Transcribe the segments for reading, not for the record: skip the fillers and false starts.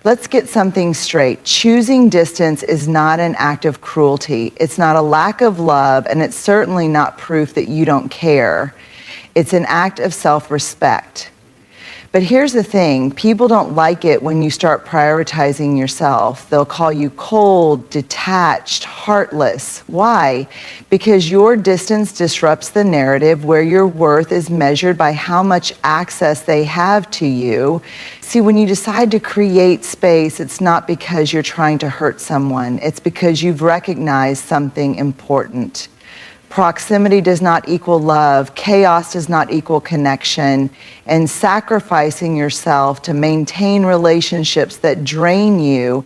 Let's get something straight. Choosing distance is not an act of cruelty. It's not a lack of love, and it's certainly not proof that you don't care. It's an act of self-respect. But here's the thing, people don't like it when you start prioritizing yourself. They'll call you cold, detached, heartless. Why? Because your distance disrupts the narrative where your worth is measured by how much access they have to you. See, when you decide to create space, it's not because you're trying to hurt someone. It's because you've recognized something important. Proximity does not equal love, chaos does not equal connection, and sacrificing yourself to maintain relationships that drain you,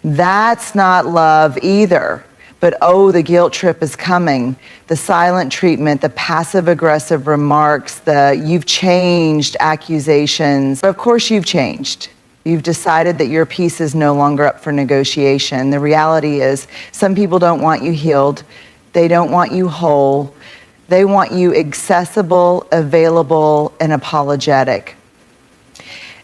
that's not love either. But oh, the guilt trip is coming. The silent treatment, the passive-aggressive remarks, the you've changed accusations. Of course you've changed. You've decided that your peace is no longer up for negotiation. The reality is some people don't want you healed. They don't want you whole. They want you accessible, available, and apologetic.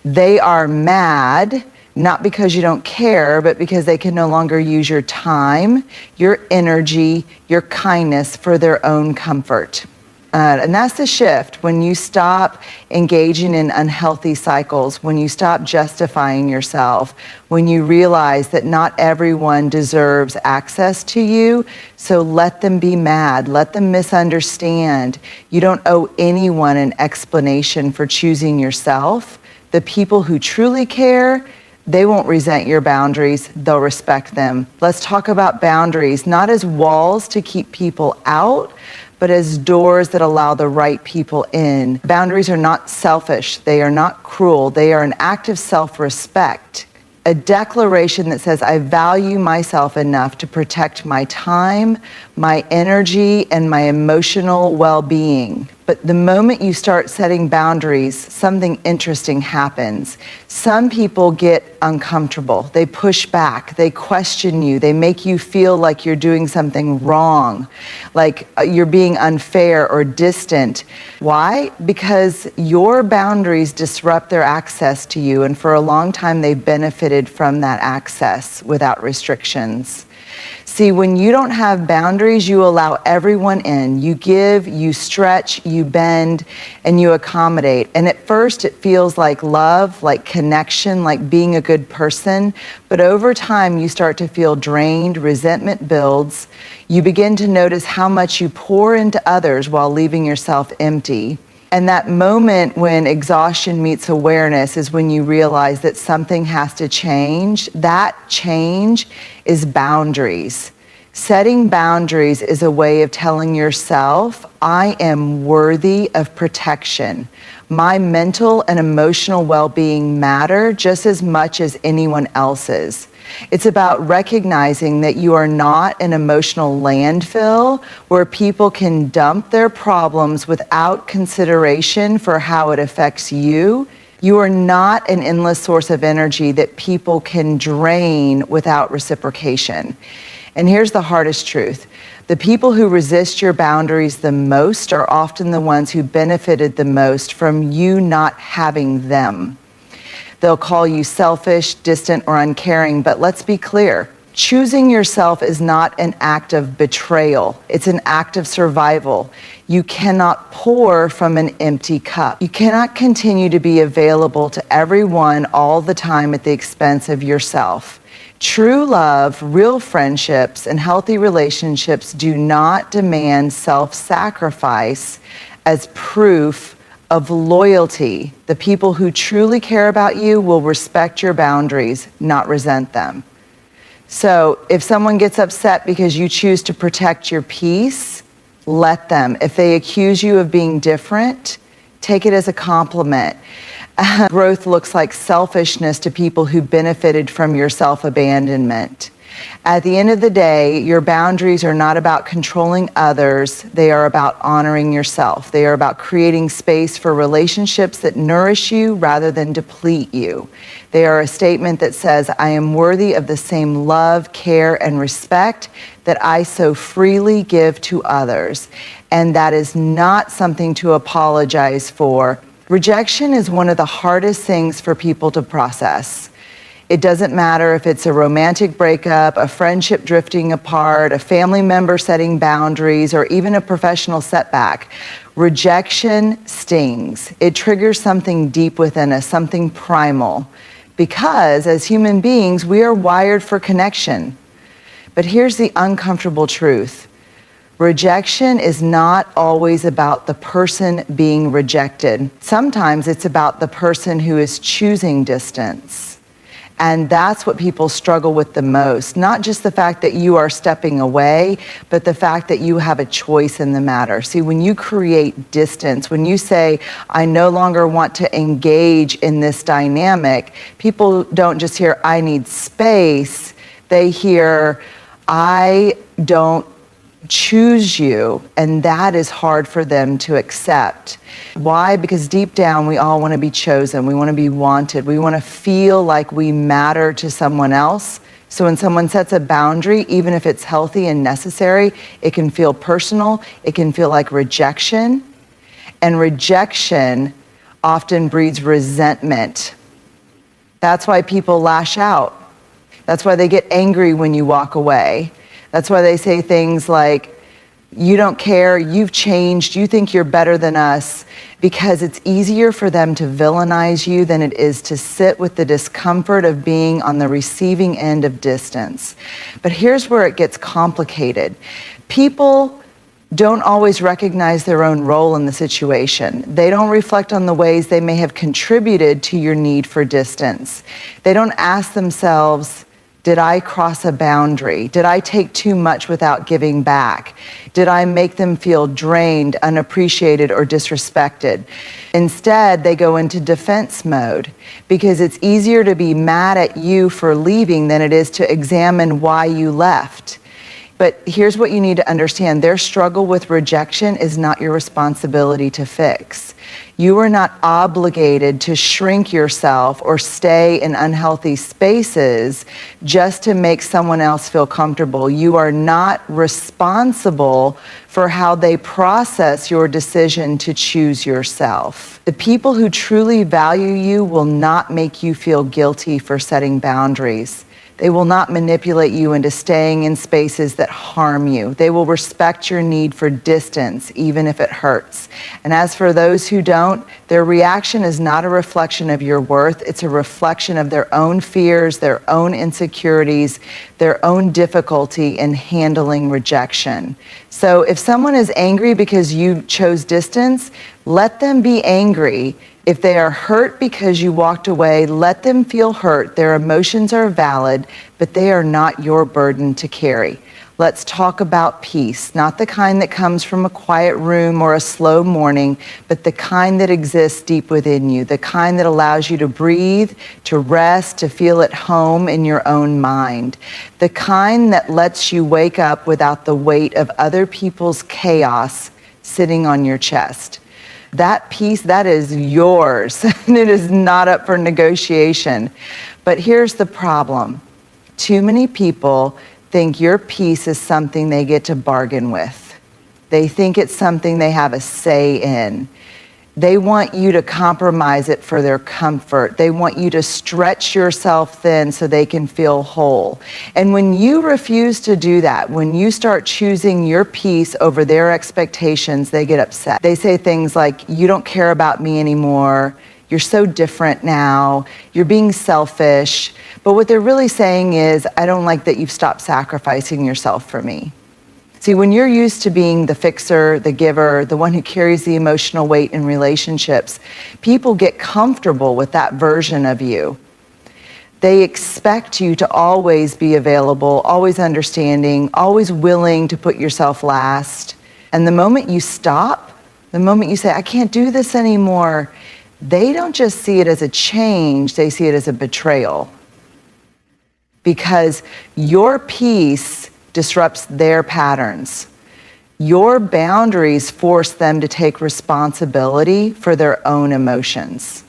They are mad, not because you don't care, but because they can no longer use your time, your energy, your kindness for their own comfort. And that's the shift when you stop engaging in unhealthy cycles, when you stop justifying yourself, when you realize that not everyone deserves access to you, so let them be mad, let them misunderstand. You don't owe anyone an explanation for choosing yourself. The people who truly care, they won't resent your boundaries, they'll respect them. Let's talk about boundaries, not as walls to keep people out, but as doors that allow the right people in. Boundaries are not selfish, they are not cruel, they are an act of self-respect. A declaration that says, I value myself enough to protect my time, my energy, and my emotional well-being. But the moment you start setting boundaries, something interesting happens. Some people get uncomfortable. They push back. They question you. They make you feel like you're doing something wrong, like you're being unfair or distant. Why? Because your boundaries disrupt their access to you, and for a long time they've benefited from that access without restrictions. See, when you don't have boundaries, you allow everyone in. You give, you stretch, you bend, and you accommodate. And at first it feels like love, like connection, like being a good person. But over time you start to feel drained, resentment builds. You begin to notice how much you pour into others while leaving yourself empty. And that moment when exhaustion meets awareness is when you realize that something has to change. That change is boundaries. Setting boundaries is a way of telling yourself, I am worthy of protection. My mental and emotional well-being matter just as much as anyone else's. It's about recognizing that you are not an emotional landfill where people can dump their problems without consideration for how it affects you. You are not an endless source of energy that people can drain without reciprocation. And here's the hardest truth. The people who resist your boundaries the most are often the ones who benefited the most from you not having them. They'll call you selfish, distant, or uncaring, but let's be clear. Choosing yourself is not an act of betrayal. It's an act of survival. You cannot pour from an empty cup. You cannot continue to be available to everyone all the time at the expense of yourself. True love, real friendships, and healthy relationships do not demand self-sacrifice as proof of loyalty. The people who truly care about you will respect your boundaries, not resent them. So if someone gets upset because you choose to protect your peace, let them. If they accuse you of being different, take it as a compliment. Growth looks like selfishness to people who benefited from your self-abandonment. At the end of the day, your boundaries are not about controlling others. They are about honoring yourself. They are about creating space for relationships that nourish you rather than deplete you. They are a statement that says, I am worthy of the same love, care, and respect that I so freely give to others. And that is not something to apologize for. Rejection is one of the hardest things for people to process. It doesn't matter if it's a romantic breakup, a friendship drifting apart, a family member setting boundaries, or even a professional setback. Rejection stings. It triggers something deep within us, something primal. Because as human beings, we are wired for connection. But here's the uncomfortable truth. Rejection is not always about the person being rejected. Sometimes it's about the person who is choosing distance. And that's what people struggle with the most. Not just the fact that you are stepping away, but the fact that you have a choice in the matter. See, when you create distance, when you say, I no longer want to engage in this dynamic, people don't just hear, I need space. They hear, I don't choose you, and that is hard for them to accept. Why? Because deep down we all want to be chosen, we want to be wanted, we want to feel like we matter to someone else. So when someone sets a boundary, even if it's healthy and necessary, it can feel personal, it can feel like rejection, and rejection often breeds resentment. That's why people lash out. That's why they get angry when you walk away. That's why they say things like, you don't care, you've changed, you think you're better than us, because it's easier for them to villainize you than it is to sit with the discomfort of being on the receiving end of distance. But here's where it gets complicated. People don't always recognize their own role in the situation. They don't reflect on the ways they may have contributed to your need for distance. They don't ask themselves, did I cross a boundary? Did I take too much without giving back? Did I make them feel drained, unappreciated, or disrespected? Instead, they go into defense mode because it's easier to be mad at you for leaving than it is to examine why you left. But here's what you need to understand. Their struggle with rejection is not your responsibility to fix. You are not obligated to shrink yourself or stay in unhealthy spaces just to make someone else feel comfortable. You are not responsible for how they process your decision to choose yourself. The people who truly value you will not make you feel guilty for setting boundaries. They will not manipulate you into staying in spaces that harm you. They will respect your need for distance, even if it hurts. And as for those who don't, their reaction is not a reflection of your worth. It's a reflection of their own fears, their own insecurities, their own difficulty in handling rejection. So if someone is angry because you chose distance, let them be angry. If they are hurt because you walked away, let them feel hurt. Their emotions are valid, but they are not your burden to carry. Let's talk about peace, not the kind that comes from a quiet room or a slow morning, but the kind that exists deep within you, the kind that allows you to breathe, to rest, to feel at home in your own mind, the kind that lets you wake up without the weight of other people's chaos sitting on your chest. That peace, that is yours, and it is not up for negotiation. But here's the problem. Too many people think your peace is something they get to bargain with. They think it's something they have a say in. They want you to compromise it for their comfort. They want you to stretch yourself thin so they can feel whole. And when you refuse to do that, when you start choosing your peace over their expectations, they get upset. They say things like, you don't care about me anymore. You're so different now. You're being selfish. But what they're really saying is, I don't like that you've stopped sacrificing yourself for me. See, when you're used to being the fixer, the giver, the one who carries the emotional weight in relationships, people get comfortable with that version of you. They expect you to always be available, always understanding, always willing to put yourself last. And the moment you stop, the moment you say, I can't do this anymore, they don't just see it as a change, they see it as a betrayal. Because your peace disrupts their patterns. Your boundaries force them to take responsibility for their own emotions.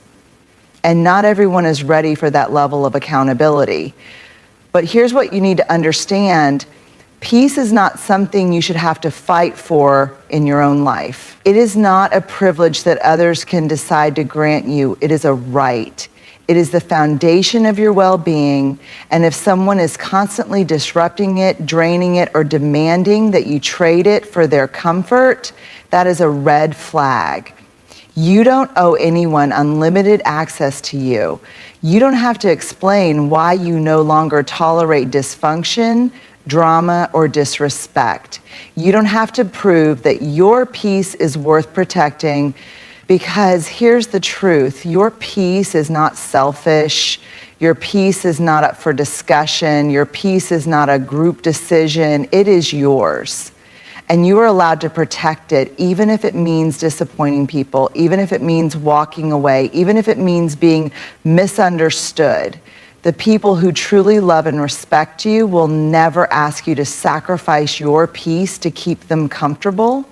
And not everyone is ready for that level of accountability. But here's what you need to understand. Peace is not something you should have to fight for in your own life. It is not a privilege that others can decide to grant you. It is a right. It is the foundation of your well-being, and if someone is constantly disrupting it, draining it, or demanding that you trade it for their comfort, that is a red flag. You don't owe anyone unlimited access to you. You don't have to explain why you no longer tolerate dysfunction, drama, or disrespect. You don't have to prove that your peace is worth protecting, because here's the truth. Your peace is not selfish. Your peace is not up for discussion. Your peace is not a group decision. It is yours. And you are allowed to protect it, even if it means disappointing people, even if it means walking away, even if it means being misunderstood. The people who truly love and respect you will never ask you to sacrifice your peace to keep them comfortable.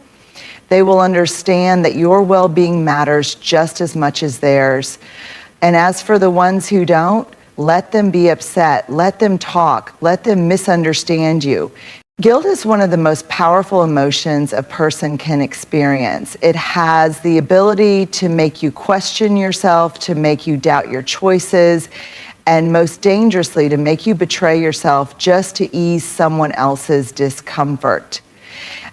They will understand that your well-being matters just as much as theirs. And as for the ones who don't, let them be upset, let them talk, let them misunderstand you. Guilt is one of the most powerful emotions a person can experience. It has the ability to make you question yourself, to make you doubt your choices, and most dangerously, to make you betray yourself just to ease someone else's discomfort.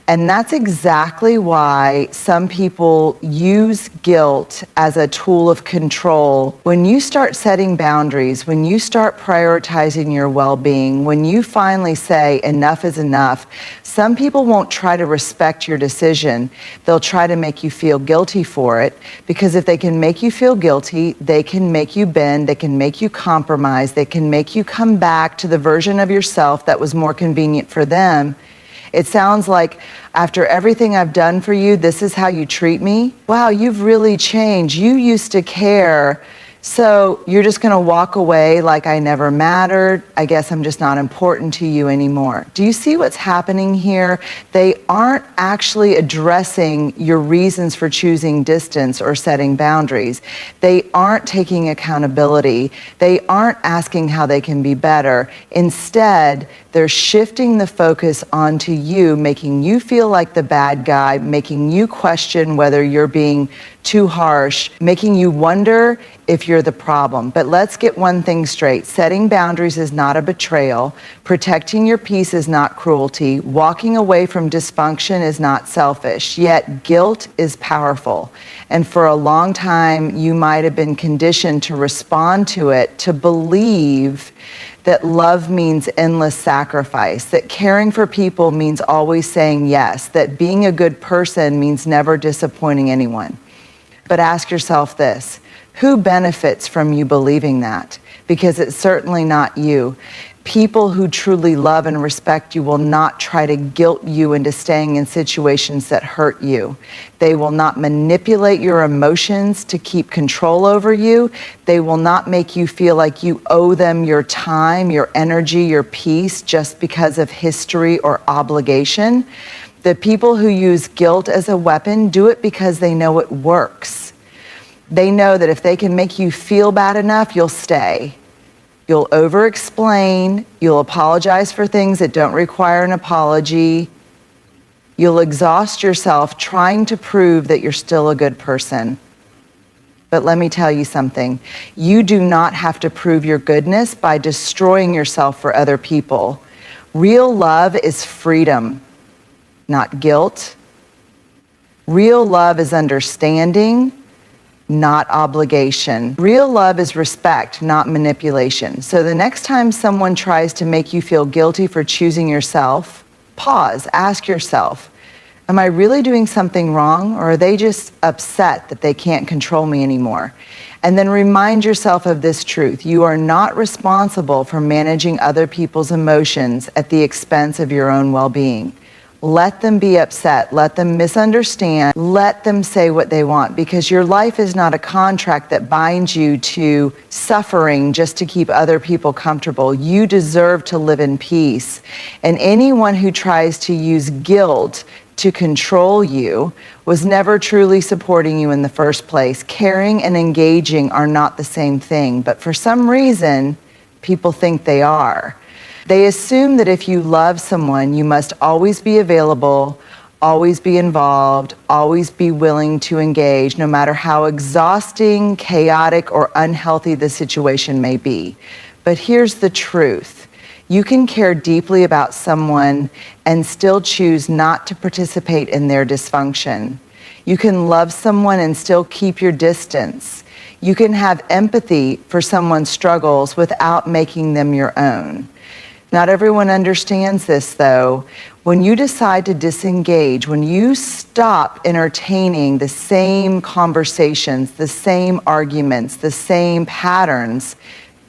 And that's exactly why some people use guilt as a tool of control. When you start setting boundaries, when you start prioritizing your well-being, when you finally say enough is enough, some people won't try to respect your decision. They'll try to make you feel guilty for it, because if they can make you feel guilty, they can make you bend, they can make you compromise, they can make you come back to the version of yourself that was more convenient for them. It sounds like, after everything I've done for you, this is how you treat me? Wow, you've really changed. You used to care. So you're just going to walk away like I never mattered. I guess I'm just not important to you anymore. Do you see what's happening here? They aren't actually addressing your reasons for choosing distance or setting boundaries. They aren't taking accountability. They aren't asking how they can be better. Instead, they're shifting the focus onto you, making you feel like the bad guy, making you question whether you're being too harsh, making you wonder if you're the problem. But let's get one thing straight. Setting boundaries is not a betrayal. Protecting your peace is not cruelty. Walking away from dysfunction is not selfish. Yet guilt is powerful. And for a long time, you might have been conditioned to respond to it, to believe that love means endless sacrifice, that caring for people means always saying yes, that being a good person means never disappointing anyone. But ask yourself this: who benefits from you believing that? Because it's certainly not you. People who truly love and respect you will not try to guilt you into staying in situations that hurt you. They will not manipulate your emotions to keep control over you. They will not make you feel like you owe them your time, your energy, your peace just because of history or obligation. The people who use guilt as a weapon do it because they know it works. They know that if they can make you feel bad enough, you'll stay. You'll over-explain. You'll apologize for things that don't require an apology. You'll exhaust yourself trying to prove that you're still a good person. But let me tell you something. You do not have to prove your goodness by destroying yourself for other people. Real love is freedom, not guilt. Real love is understanding, not obligation. Real love is respect, not manipulation. So the next time someone tries to make you feel guilty for choosing yourself, pause, ask yourself, am I really doing something wrong, or are they just upset that they can't control me anymore? And then remind yourself of this truth: you are not responsible for managing other people's emotions at the expense of your own well-being. Let them be upset, let them misunderstand, let them say what they want, because your life is not a contract that binds you to suffering just to keep other people comfortable. You deserve to live in peace. And anyone who tries to use guilt to control you was never truly supporting you in the first place. Caring and engaging are not the same thing, but for some reason, people think they are. They assume that if you love someone, you must always be available, always be involved, always be willing to engage, no matter how exhausting, chaotic, or unhealthy the situation may be. But here's the truth. You can care deeply about someone and still choose not to participate in their dysfunction. You can love someone and still keep your distance. You can have empathy for someone's struggles without making them your own. Not everyone understands this, though. When you decide to disengage, when you stop entertaining the same conversations, the same arguments, the same patterns,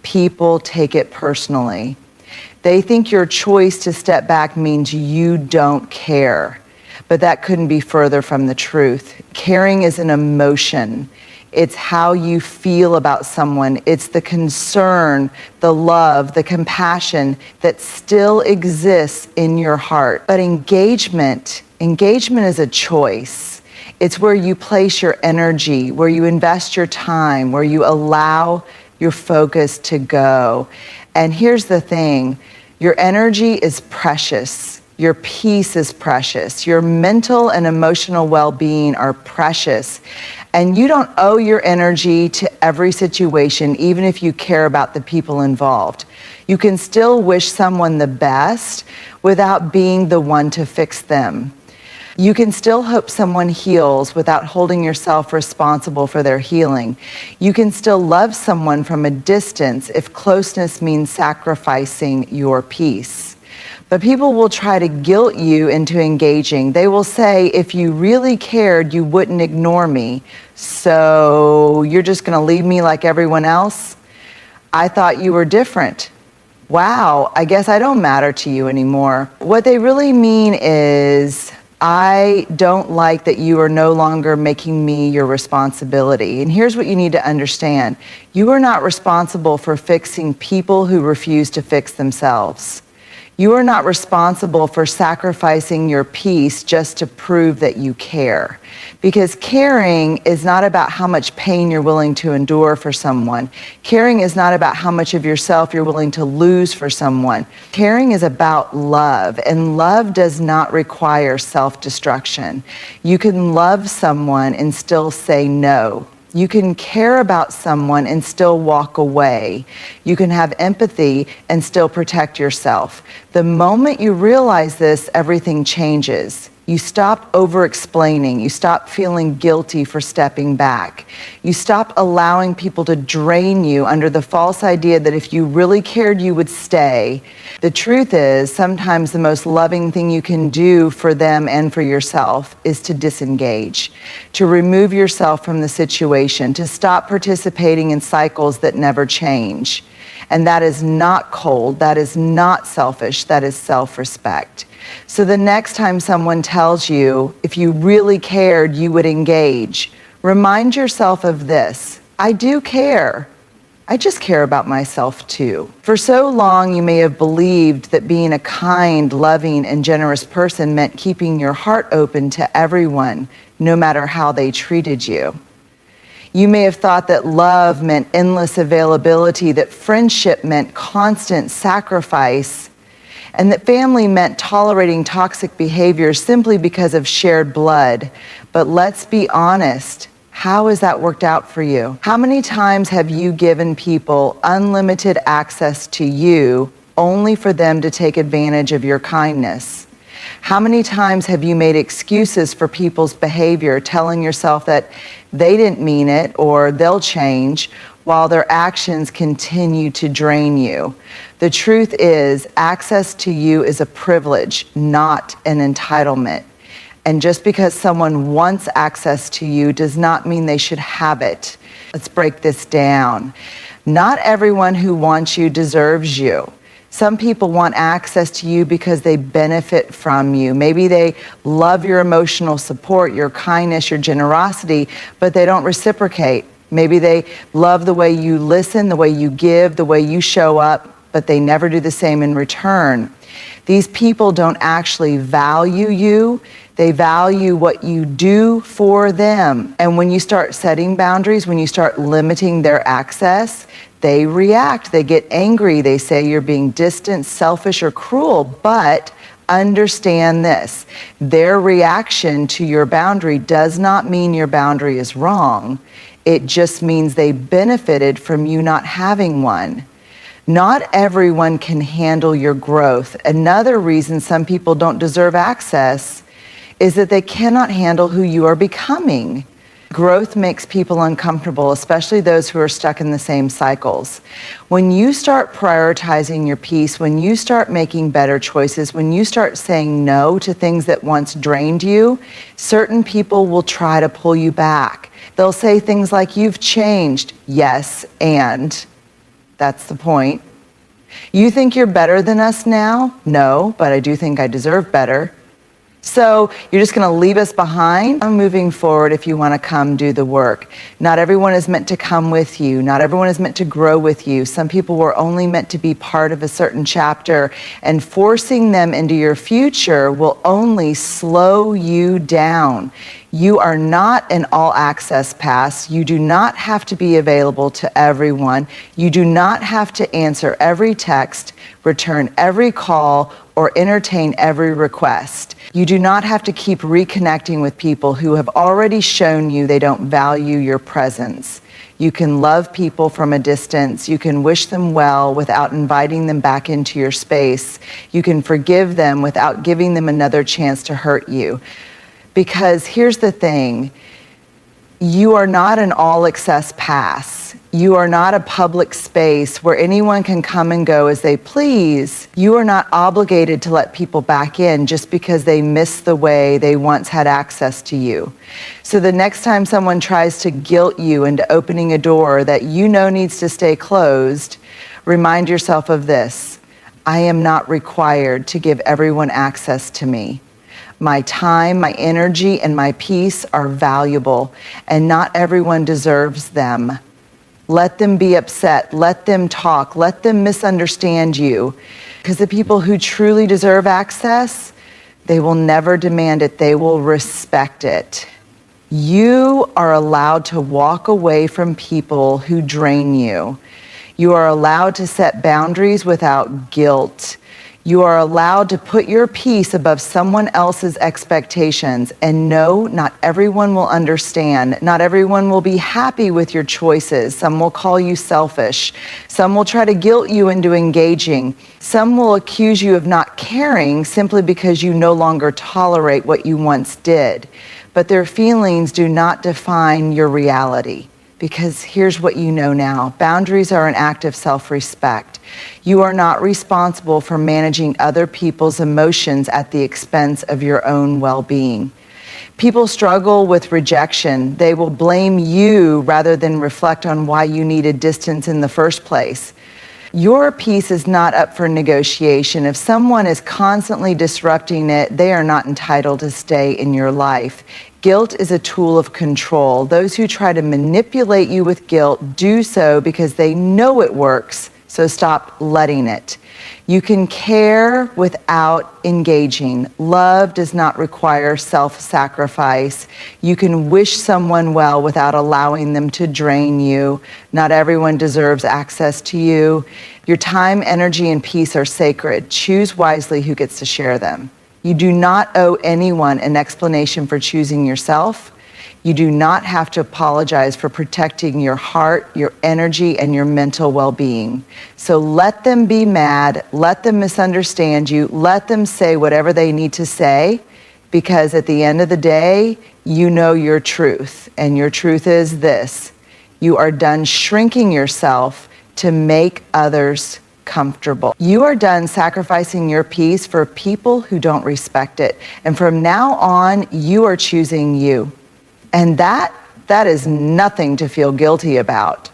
people take it personally. They think your choice to step back means you don't care. But that couldn't be further from the truth. Caring is an emotion. It's how you feel about someone. It's the concern, the love, the compassion that still exists in your heart. But engagement is a choice. It's where you place your energy, where you invest your time, where you allow your focus to go. And here's the thing, your energy is precious. Your peace is precious. Your mental and emotional well-being are precious. And you don't owe your energy to every situation, even if you care about the people involved. You can still wish someone the best without being the one to fix them. You can still hope someone heals without holding yourself responsible for their healing. You can still love someone from a distance if closeness means sacrificing your peace. But people will try to guilt you into engaging. They will say, if you really cared, you wouldn't ignore me. So you're just going to leave me like everyone else? I thought you were different. Wow, I guess I don't matter to you anymore. What they really mean is, I don't like that you are no longer making me your responsibility. And here's what you need to understand. You are not responsible for fixing people who refuse to fix themselves. You are not responsible for sacrificing your peace just to prove that you care. Because caring is not about how much pain you're willing to endure for someone. Caring is not about how much of yourself you're willing to lose for someone. Caring is about love, and love does not require self-destruction. You can love someone and still say no. You can care about someone and still walk away. You can have empathy and still protect yourself. The moment you realize this, everything changes. You stop over-explaining. You stop feeling guilty for stepping back. You stop allowing people to drain you under the false idea that if you really cared, you would stay. The truth is, sometimes the most loving thing you can do for them and for yourself is to disengage, to remove yourself from the situation, to stop participating in cycles that never change. And that is not cold, that is not selfish, that is self-respect. So the next time someone tells you, if you really cared, you would engage, remind yourself of this: I do care. I just care about myself too. For so long, you may have believed that being a kind, loving, and generous person meant keeping your heart open to everyone, no matter how they treated you. You may have thought that love meant endless availability, that friendship meant constant sacrifice, and that family meant tolerating toxic behavior simply because of shared blood. But let's be honest, how has that worked out for you? How many times have you given people unlimited access to you only for them to take advantage of your kindness? How many times have you made excuses for people's behavior, telling yourself that they didn't mean it or they'll change, while their actions continue to drain you? The truth is, access to you is a privilege, not an entitlement. And just because someone wants access to you does not mean they should have it. Let's break this down. Not everyone who wants you deserves you. Some people want access to you because they benefit from you. Maybe they love your emotional support, your kindness, your generosity, but they don't reciprocate. Maybe they love the way you listen, the way you give, the way you show up, but they never do the same in return. These people don't actually value you. They value what you do for them. And when you start setting boundaries, when you start limiting their access, they react, they get angry, they say you're being distant, selfish, or cruel. But Understand this. Their reaction to your boundary does not mean your boundary is wrong. It just means they benefited from you not having one. Not everyone can handle your growth. Another reason some people don't deserve access is that they cannot handle who you are becoming. Growth makes people uncomfortable, especially those who are stuck in the same cycles. When you start prioritizing your peace, when you start making better choices, when you start saying no to things that once drained you, certain people will try to pull you back. They'll say things like, "You've changed." Yes, and that's the point. "You think you're better than us now?" No, but I do think I deserve better. So you're just going to leave us behind? I'm moving forward if you want to come do the work. Not everyone is meant to come with you. Not everyone is meant to grow with you. Some people were only meant to be part of a certain chapter, and forcing them into your future will only slow you down. You are not an all-access pass. You do not have to be available to everyone. You do not have to answer every text, return every call, or entertain every request. You do not have to keep reconnecting with people who have already shown you they don't value your presence. You can love people from a distance. You can wish them well without inviting them back into your space. You can forgive them without giving them another chance to hurt you. Because here's the thing, you are not an all-access pass. You are not a public space where anyone can come and go as they please. You are not obligated to let people back in just because they missed the way they once had access to you. So the next time someone tries to guilt you into opening a door that you know needs to stay closed, remind yourself of this: I am not required to give everyone access to me. My time, my energy, and my peace are valuable, and not everyone deserves them. Let them be upset, let them talk, let them misunderstand you. Because the people who truly deserve access, they will never demand it, they will respect it. You are allowed to walk away from people who drain you. You are allowed to set boundaries without guilt. You are allowed to put your peace above someone else's expectations. And no, not everyone will understand. Not everyone will be happy with your choices. Some will call you selfish. Some will try to guilt you into engaging. Some will accuse you of not caring simply because you no longer tolerate what you once did. But their feelings do not define your reality. Because here's what you know now. Boundaries are an act of self-respect. You are not responsible for managing other people's emotions at the expense of your own well-being. People struggle with rejection. They will blame you rather than reflect on why you needed distance in the first place. Your peace is not up for negotiation. If someone is constantly disrupting it, they are not entitled to stay in your life. Guilt is a tool of control. Those who try to manipulate you with guilt do so because they know it works, so stop letting it. You can care without engaging. Love does not require self-sacrifice. You can wish someone well without allowing them to drain you. Not everyone deserves access to you. Your time, energy, and peace are sacred. Choose wisely who gets to share them. You do not owe anyone an explanation for choosing yourself. You do not have to apologize for protecting your heart, your energy, and your mental well-being. So let them be mad, let them misunderstand you, let them say whatever they need to say, because at the end of the day, you know your truth, and your truth is this: you are done shrinking yourself to make others comfortable. You are done sacrificing your peace for people who don't respect it. And from now on, you are choosing you. And that is nothing to feel guilty about.